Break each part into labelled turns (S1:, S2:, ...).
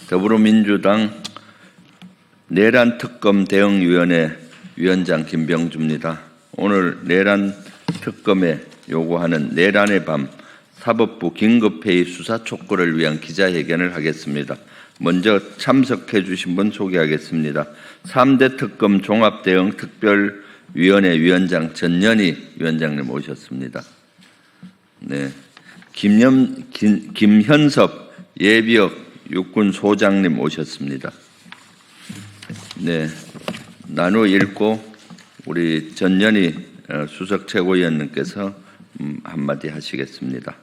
S1: 더불어민주당 내란특검 대응위원회 위원장 김병주입니다. 오늘 내란 특검에 요구하는 내란의 밤 사법부 긴급회의 수사 촉구를 위한 기자회견을 하겠습니다. 먼저 참석해 주신 분 소개하겠습니다. 3대 특검 종합대응 특별위원회 위원장 전연희 위원장님 오셨습니다. 네, 김현섭 예비역 육군소장님 오셨습니다. 네, 나누어 읽고 우리 전연희 수석 최고위원님께서 한마디 하시겠습니다.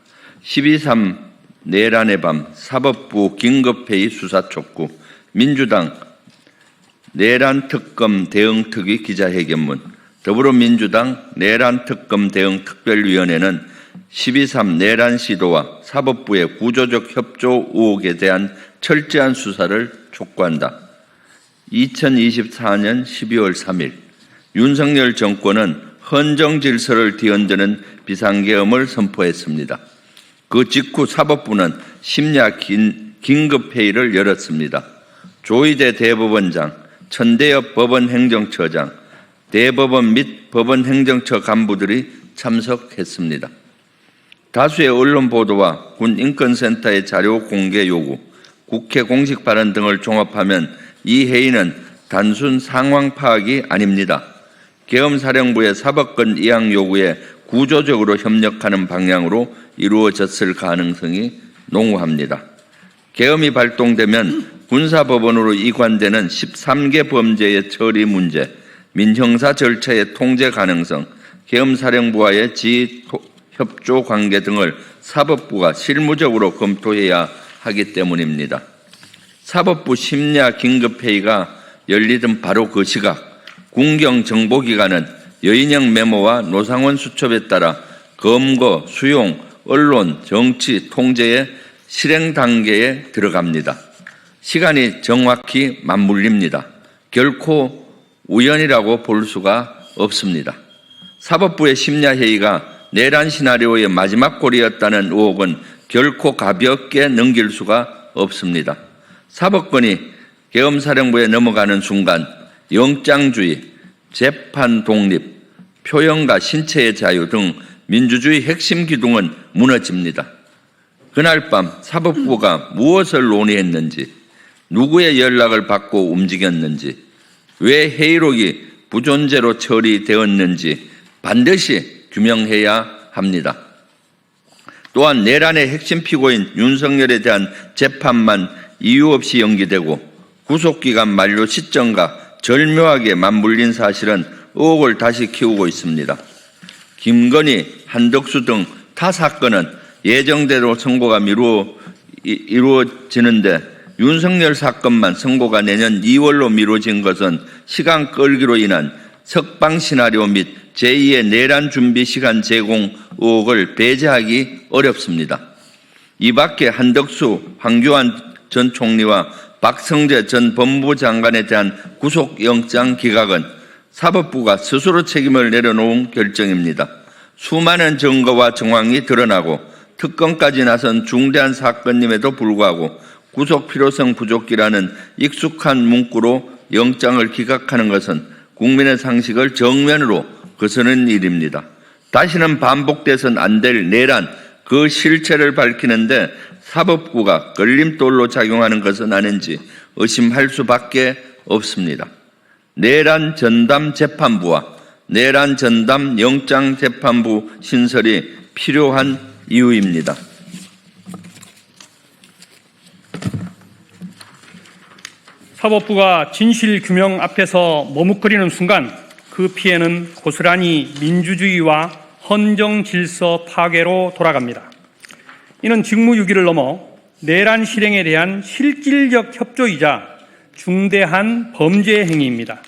S1: 12.3 내란의 밤 사법부 긴급회의 수사 촉구 민주당 내란특검 대응특위 기자회견문 더불어민주당 내란특검 대응특별위원회는 12.3 내란 시도와 사법부의 구조적 협조 의혹에 대한 철저한 수사를 촉구한다. 2024년 12월 3일 윤석열 정권은 헌정 질서를 뒤흔드는 비상계엄을 선포했습니다. 그 직후 사법부는 심야 긴급회의를 열었습니다. 조희대 대법원장, 천대엽 법원행정처장, 대법원 및 법원행정처 간부들이 참석했습니다. 다수의 언론 보도와 군인권센터의 자료 공개 요구, 국회 공식 발언 등을 종합하면 이 회의는 단순 상황 파악이 아닙니다. 계엄사령부의 사법권 이양 요구에 구조적으로 협력하는 방향으로 이루어졌을 가능성이 농후합니다. 계엄이 발동되면 군사법원으로 이관되는 13개 범죄의 처리 문제, 민형사 절차의 통제 가능성, 계엄사령부와의 지휘 협조 관계 등을 사법부가 실무적으로 검토해야 하기 때문입니다. 사법부 심야 긴급회의가 열리던 바로 그 시각 군경정보기관은 여인영 메모와 노상원 수첩에 따라 검거, 수용, 언론, 정치, 통제의 실행 단계에 들어갑니다. 시간이 정확히 맞물립니다. 결코 우연이라고 볼 수가 없습니다. 사법부의 심야회의가 내란 시나리오의 마지막 골이었다는 의혹은 결코 가볍게 넘길 수가 없습니다. 사법권이 계엄사령부에 넘어가는 순간 영장주의, 재판 독립, 표현과 신체의 자유 등 민주주의 핵심 기둥은 무너집니다. 그날 밤 사법부가 무엇을 논의했는지, 누구의 연락을 받고 움직였는지, 왜 회의록이 부존재로 처리되었는지 반드시 규명해야 합니다. 또한 내란의 핵심 피고인 윤석열에 대한 재판만 이유 없이 연기되고 구속기간 만료 시점과 절묘하게 맞물린 사실은 의혹을 다시 키우고 있습니다. 김건희, 한덕수 등 타 사건은 예정대로 선고가 이루어지는데 윤석열 사건만 선고가 내년 2월로 미뤄진 것은 시간 끌기로 인한 석방 시나리오 및 제2의 내란 준비 시간 제공 의혹을 배제하기 어렵습니다. 이 밖에 한덕수, 황교안 전 총리와 박성재 전 법무부 장관에 대한 구속영장 기각은 사법부가 스스로 책임을 내려놓은 결정입니다. 수많은 증거와 정황이 드러나고 특검까지 나선 중대한 사건임에도 불구하고 구속 필요성 부족이라는 익숙한 문구로 영장을 기각하는 것은 국민의 상식을 정면으로 거스르는 일입니다. 다시는 반복돼서는 안 될 내란, 그 실체를 밝히는데 사법부가 걸림돌로 작용하는 것은 아닌지 의심할 수밖에 없습니다. 내란 전담 재판부와 내란 전담 영장 재판부 신설이 필요한 이유입니다.
S2: 사법부가 진실 규명 앞에서 머뭇거리는 순간 그 피해는 고스란히 민주주의와 헌정 질서 파괴로 돌아갑니다. 이는 직무유기를 넘어 내란 실행에 대한 실질적 협조이자 중대한 범죄 행위입니다.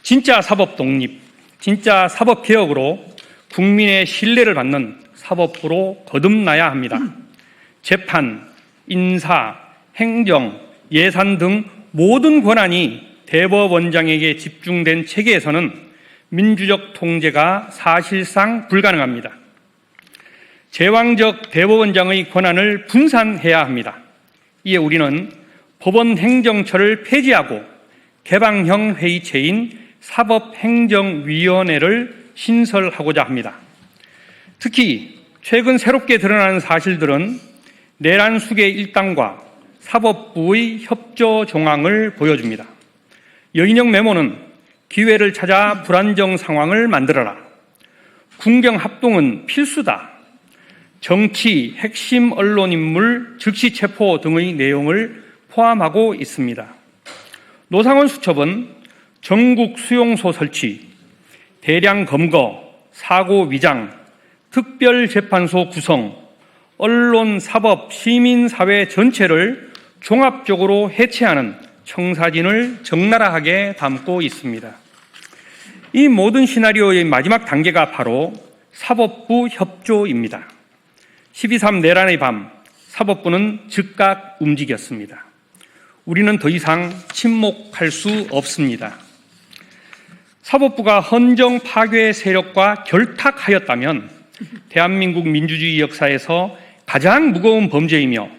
S2: 진짜 사법 독립, 진짜 사법 개혁으로 국민의 신뢰를 받는 사법부로 거듭나야 합니다. 재판, 인사, 행정, 예산 등 모든 권한이 대법원장에게 집중된 체계에서는 민주적 통제가 사실상 불가능합니다. 제왕적 대법원장의 권한을 분산해야 합니다. 이에 우리는 법원 행정처를 폐지하고 개방형 회의체인 사법행정위원회를 신설하고자 합니다. 특히 최근 새롭게 드러나는 사실들은 내란 수계 일당과 사법부의 협조 정황을 보여줍니다. 여인영 메모는 기회를 찾아 불안정 상황을 만들어라. 군경 합동은 필수다. 정치, 핵심 언론 인물 즉시 체포 등의 내용을 포함하고 있습니다. 노상원 수첩은 전국 수용소 설치, 대량 검거, 사고 위장, 특별재판소 구성, 언론, 사법, 시민사회 전체를 종합적으로 해체하는 청사진을 적나라하게 담고 있습니다. 이 모든 시나리오의 마지막 단계가 바로 사법부 협조입니다. 12.3 내란의 밤, 사법부는 즉각 움직였습니다. 우리는 더 이상 침묵할 수 없습니다. 사법부가 헌정 파괴 세력과 결탁하였다면 대한민국 민주주의 역사에서 가장 무거운 범죄이며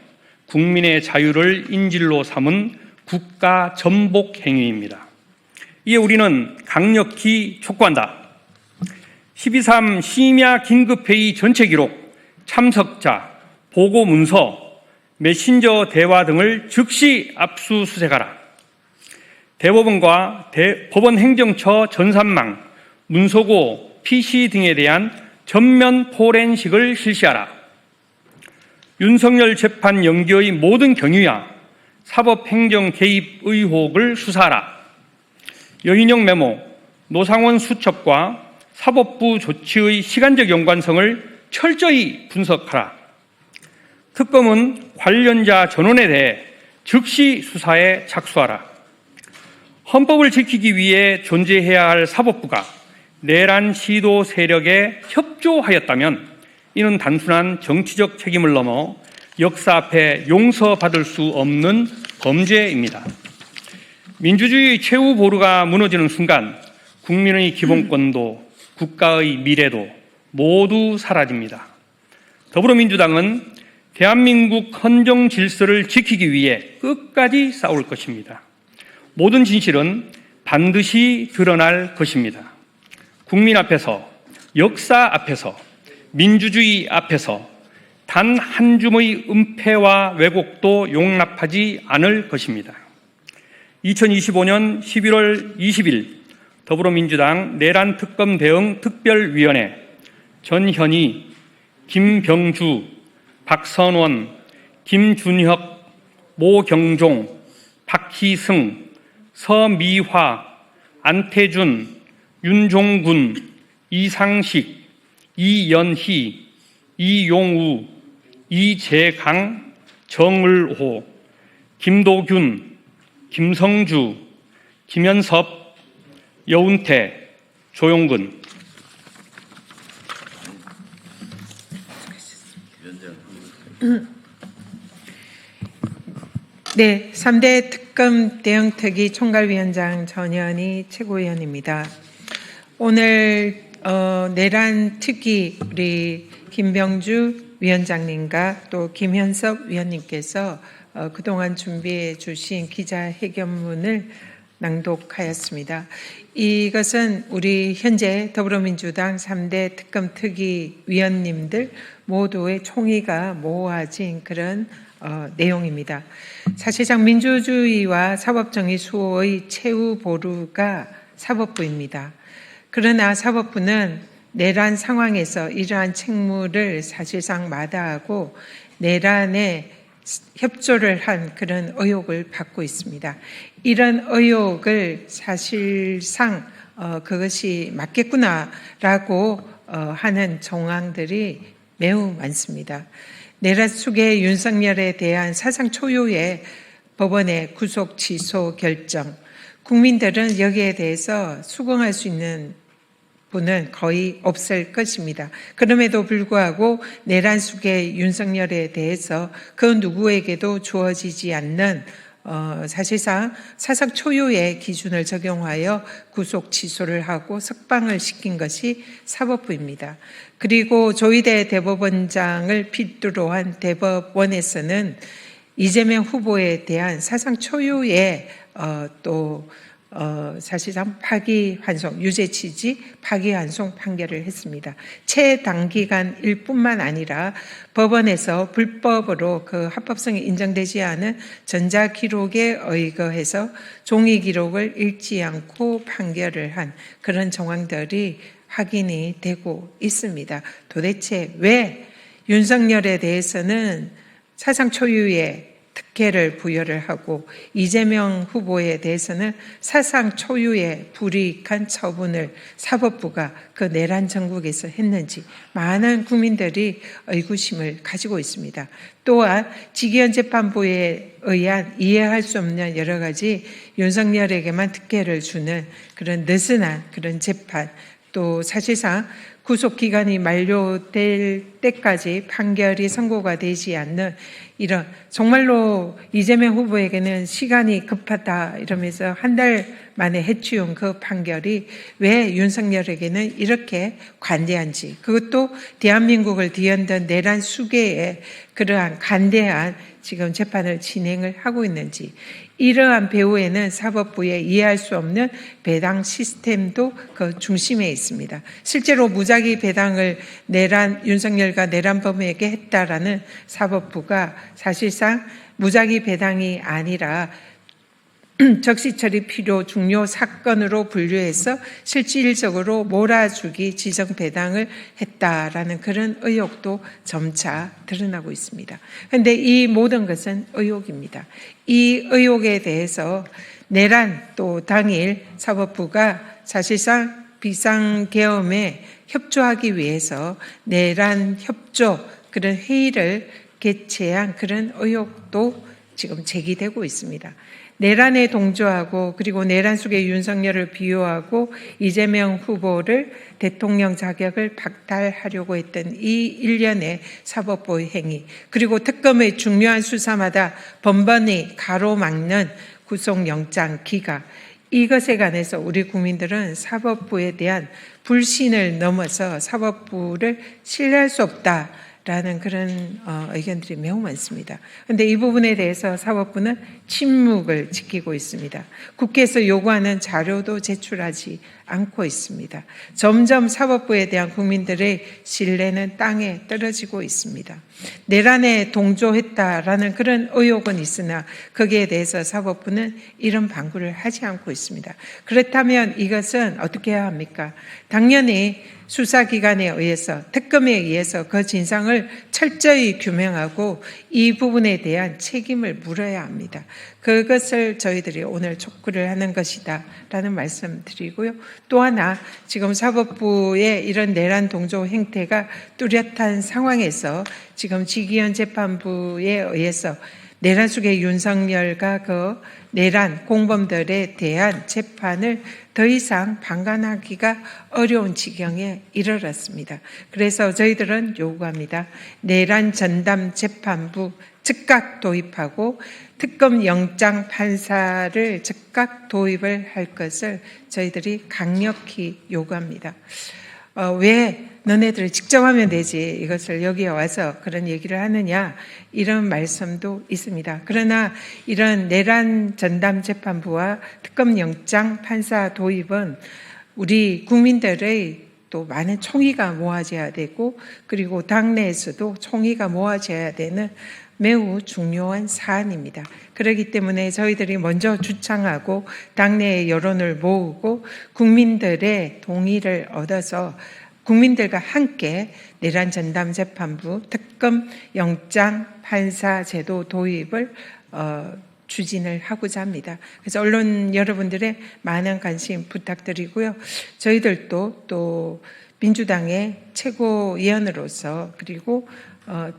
S2: 국민의 자유를 인질로 삼은 국가 전복 행위입니다. 이에 우리는 강력히 촉구한다. 12.3 심야 긴급회의 전체 기록, 참석자, 보고 문서, 메신저 대화 등을 즉시 압수수색하라. 대법원과 법원 행정처 전산망, 문서고, PC 등에 대한 전면 포렌식을 실시하라. 윤석열 재판 연기의 모든 경위와 사법행정 개입 의혹을 수사하라. 여인영 메모, 노상원 수첩과 사법부 조치의 시간적 연관성을 철저히 분석하라. 특검은 관련자 전원에 대해 즉시 수사에 착수하라. 헌법을 지키기 위해 존재해야 할 사법부가 내란 시도 세력에 협조하였다면 이는 단순한 정치적 책임을 넘어 역사 앞에 용서받을 수 없는 범죄입니다. 민주주의의 최후 보루가 무너지는 순간 국민의 기본권도 국가의 미래도 모두 사라집니다. 더불어민주당은 대한민국 헌정 질서를 지키기 위해 끝까지 싸울 것입니다. 모든 진실은 반드시 드러날 것입니다. 국민 앞에서, 역사 앞에서, 민주주의 앞에서 단 한 줌의 은폐와 왜곡도 용납하지 않을 것입니다. 2025년 11월 20일 더불어민주당 내란 특검 대응 특별위원회 전현희, 김병주, 박선원, 김준혁, 모경종, 박희승, 서미화, 안태준, 윤종군, 이상식, 이연희, 이용우, 이재강, 정을호, 김도균, 김성주, 김현섭, 여운태, 조용근.
S3: 네, 3대 특검 대응특위 총괄위원장 전현희 최고위원입니다. 오늘 내란 특위 우리 김병주 위원장님과 또 김현섭 위원님께서 그동안 준비해 주신 기자회견문을 낭독하였습니다. 이것은 우리 현재 더불어민주당 3대 특검 특위 위원님들 모두의 총의가 모아진 그런 내용입니다. 사실상 민주주의와 사법정의 수호의 최후 보루가 사법부입니다. 그러나 사법부는 내란 상황에서 이러한 책무를 사실상 마다하고 내란에 협조를 한 그런 의혹을 받고 있습니다. 이런 의혹을 사실상 그것이 맞겠구나라고 하는 정황들이 매우 많습니다. 내란 수계 윤석열에 대한 사상 초유의 법원의 구속 취소 결정, 국민들은 여기에 대해서 수긍할 수 있는 분은 거의 없을 것입니다. 그럼에도 불구하고 내란 수계 윤석열에 대해서 그 누구에게도 주어지지 않는 사실상 사상 초유의 기준을 적용하여 구속 취소를 하고 석방을 시킨 것이 사법부입니다. 그리고 조희대 대법원장을 필두로 한 대법원에서는 이재명 후보에 대한 사상 초유의 사실상 파기환송, 유죄 취지 파기환송 판결을 했습니다. 최단기간일 뿐만 아니라 법원에서 불법으로 그 합법성이 인정되지 않은 전자기록에 의거해서 종이기록을 읽지 않고 판결을 한 그런 정황들이 확인이 되고 있습니다. 도대체 왜 윤석열에 대해서는 사상 초유의 특혜를 부여를 하고 이재명 후보에 대해서는 사상 초유의 불이익한 처분을 사법부가 그 내란 전국에서 했는지 많은 국민들이 의구심을 가지고 있습니다. 또한 지기현 재판부에 의한 이해할 수 없는 여러 가지 윤석열에게만 특혜를 주는 그런 느슨한 그런 재판, 또 사실상 구속기간이 만료될 때까지 판결이 선고가 되지 않는 이런 정말로 이재명 후보에게는 시간이 급하다 이러면서 한 달 만에 해치운 그 판결이 왜 윤석열에게는 이렇게 관대한지, 그것도 대한민국을 뒤흔든 내란 수계에 그러한 간대한 지금 재판을 진행을 하고 있는지, 이러한 배후에는 사법부의 이해할 수 없는 배당 시스템도 그 중심에 있습니다. 실제로 무작위 배당을 윤석열과 내란범에게 했다라는 사법부가 사실상 무작위 배당이 아니라 적시처리 필요 중요 사건으로 분류해서 실질적으로 몰아주기 지정 배당을 했다라는 그런 의혹도 점차 드러나고 있습니다. 그런데 이 모든 것은 의혹입니다. 이 의혹에 대해서 내란 또 당일 사법부가 사실상 비상계엄에 협조하기 위해서 내란 협조 그런 회의를 개최한 그런 의혹도 지금 제기되고 있습니다. 내란에 동조하고 그리고 내란 속의 윤석열을 비호하고 이재명 후보를 대통령 자격을 박탈하려고 했던 이 일련의 사법부의 행위, 그리고 특검의 중요한 수사마다 번번이 가로막는 구속영장 기각, 이것에 관해서 우리 국민들은 사법부에 대한 불신을 넘어서 사법부를 신뢰할 수 없다라는 그런 의견들이 매우 많습니다. 그런데 이 부분에 대해서 사법부는 침묵을 지키고 있습니다. 국회에서 요구하는 자료도 제출하지 않고 있습니다. 점점 사법부에 대한 국민들의 신뢰는 땅에 떨어지고 있습니다. 내란에 동조했다라는 그런 의혹은 있으나 거기에 대해서 사법부는 이런 방구를 하지 않고 있습니다. 그렇다면 이것은 어떻게 해야 합니까? 당연히 수사기관에 의해서, 특검에 의해서 그 진상을 철저히 규명하고 이 부분에 대한 책임을 물어야 합니다. 그것을 저희들이 오늘 촉구를 하는 것이다 라는 말씀 드리고요. 또 하나, 지금 사법부의 이런 내란 동조 행태가 뚜렷한 상황에서 지금 지기현 재판부에 의해서 내란 속의 윤석열과 그 내란 공범들에 대한 재판을 더 이상 방관하기가 어려운 지경에 이르렀습니다. 그래서 저희들은 요구합니다. 내란 전담 재판부 즉각 도입하고 특검 영장 판사를 즉각 도입을 할 것을 저희들이 강력히 요구합니다. 왜 너네들 직접 하면 되지 이것을 여기에 와서 그런 얘기를 하느냐, 이런 말씀도 있습니다. 그러나 이런 내란 전담 재판부와 특검 영장 판사 도입은 우리 국민들의 또 많은 총의가 모아져야 되고, 그리고 당내에서도 총의가 모아져야 되는 매우 중요한 사안입니다. 그렇기 때문에 저희들이 먼저 주창하고 당내의 여론을 모으고 국민들의 동의를 얻어서 국민들과 함께 내란 전담 재판부, 특검 영장 판사 제도 도입을 추진을 하고자 합니다. 그래서 언론 여러분들의 많은 관심 부탁드리고요. 저희들도 또 민주당의 최고위원으로서 그리고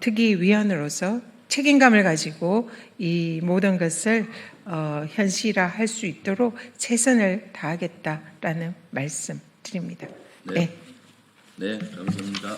S3: 특위위원으로서 책임감을 가지고 이 모든 것을 현실화할 수 있도록 최선을 다하겠다라는 말씀 드립니다.
S1: 네, 감사합니다.